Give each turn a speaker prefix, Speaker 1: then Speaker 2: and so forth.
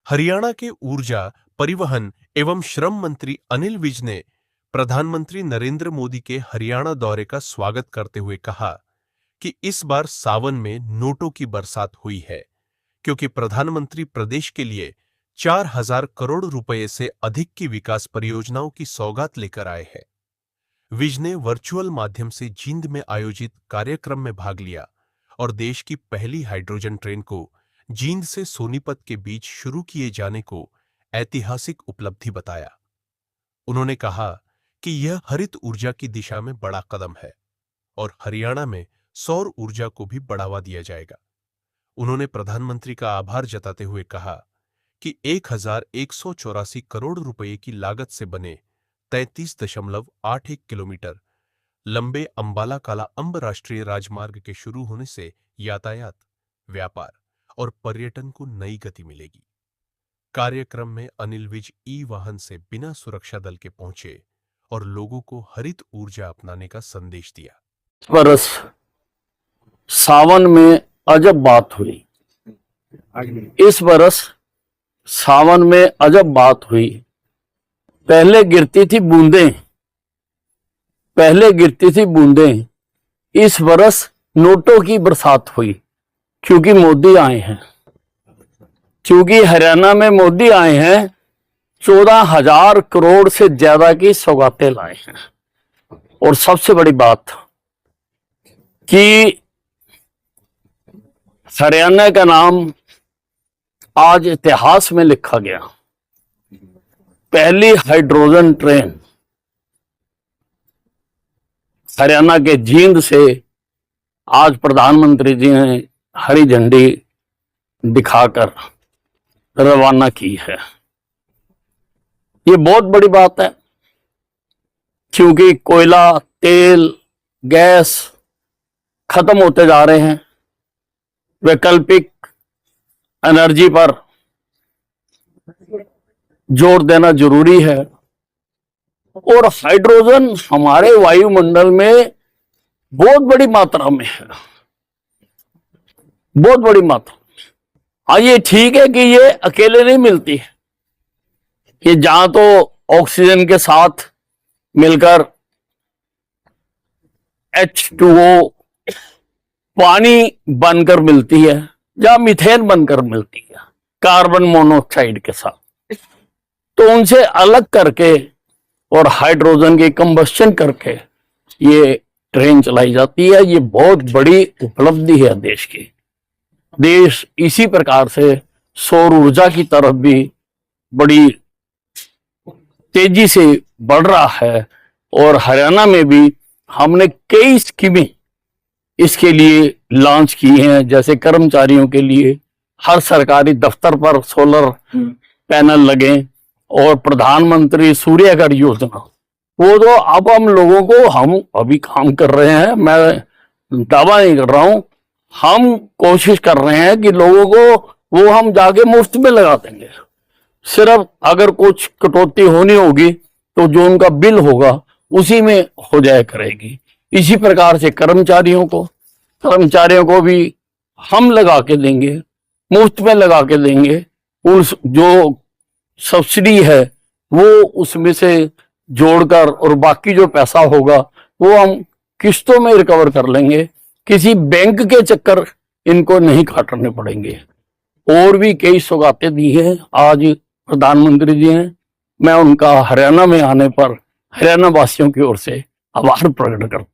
Speaker 1: हरियाणा के ऊर्जा, परिवहन एवं श्रम मंत्री अनिल विज ने प्रधानमंत्री नरेंद्र मोदी के हरियाणा दौरे का स्वागत करते हुए कहा कि इस बार सावन में नोटों की बरसात हुई है, क्योंकि प्रधानमंत्री प्रदेश के लिए 4,000 करोड़ रुपए से अधिक की विकास परियोजनाओं की सौगात लेकर आए हैं। विज ने वर्चुअल माध्यम से जींद में आयोजित कार्यक्रम में भाग लिया और देश की पहली हाइड्रोजन ट्रेन को जींद से सोनीपत के बीच शुरू किए जाने को ऐतिहासिक उपलब्धि बताया। उन्होंने कहा कि यह हरित ऊर्जा की दिशा में बड़ा कदम है और हरियाणा में सौर ऊर्जा को भी बढ़ावा दिया जाएगा। उन्होंने प्रधानमंत्री का आभार जताते हुए कहा कि 1,184 करोड़ रुपए की लागत से बने 33.81 किलोमीटर लंबे अंबाला काला अंब राष्ट्रीय राजमार्ग के शुरू होने से यातायात, व्यापार और पर्यटन को नई गति मिलेगी। कार्यक्रम में अनिल विज ई वाहन से बिना सुरक्षा दल के पहुंचे और लोगों को हरित ऊर्जा अपनाने का संदेश दिया।
Speaker 2: बरस सावन में अजब बात हुई। इस बरस सावन में अजब बात हुई। पहले गिरती थी बूंदें, इस बरस नोटों की बरसात हुई, क्योंकि मोदी आए हैं। क्योंकि हरियाणा में मोदी आए हैं, 14,000 करोड़ से ज्यादा की सौगातें लाए हैं। और सबसे बड़ी बात कि हरियाणा का नाम आज इतिहास में लिखा गया। पहली हाइड्रोजन ट्रेन हरियाणा के जींद से आज प्रधानमंत्री जी ने हरी झंडी दिखाकर रवाना की है। ये बहुत बड़ी बात है, क्योंकि कोयला, तेल, गैस खत्म होते जा रहे हैं। वैकल्पिक एनर्जी पर जोर देना जरूरी है। और हाइड्रोजन हमारे वायुमंडल में बहुत बड़ी मात्रा में है, बहुत बड़ी मात्रा। हाँ, ये ठीक है कि ये अकेले नहीं मिलती है। ये जहां तो ऑक्सीजन के साथ मिलकर H2O पानी बनकर मिलती है, या मीथेन बनकर मिलती है कार्बन मोनोऑक्साइड के साथ। तो उनसे अलग करके और हाइड्रोजन की कंबस्शन करके ये ट्रेन चलाई जाती है। ये बहुत बड़ी उपलब्धि है देश की। देश इसी प्रकार से सौर ऊर्जा की तरफ भी बड़ी तेजी से बढ़ रहा है। और हरियाणा में भी हमने कई स्कीमें इसके लिए लॉन्च की हैं। जैसे कर्मचारियों के लिए हर सरकारी दफ्तर पर सोलर पैनल लगे, और प्रधानमंत्री सूर्य घर योजना, वो तो अब हम लोगों को, हम अभी काम कर रहे हैं, मैं दावा नहीं कर रहा हूं, हम कोशिश कर रहे हैं कि लोगों को वो हम जाके मुफ्त में लगा देंगे। सिर्फ अगर कुछ कटौती होनी होगी तो जो उनका बिल होगा उसी में हो जाया करेगी। इसी प्रकार से कर्मचारियों को भी हम लगा के देंगे, मुफ्त में लगा के देंगे। उस जो सब्सिडी है वो उसमें से जोड़कर, और बाकी जो पैसा होगा वो हम किस्तों में रिकवर कर लेंगे। किसी बैंक के चक्कर इनको नहीं काटने पड़ेंगे। और भी कई सौगातें दी हैं आज प्रधानमंत्री जी ने। मैं उनका हरियाणा में आने पर हरियाणा वासियों की ओर से आभार प्रकट करता हूं।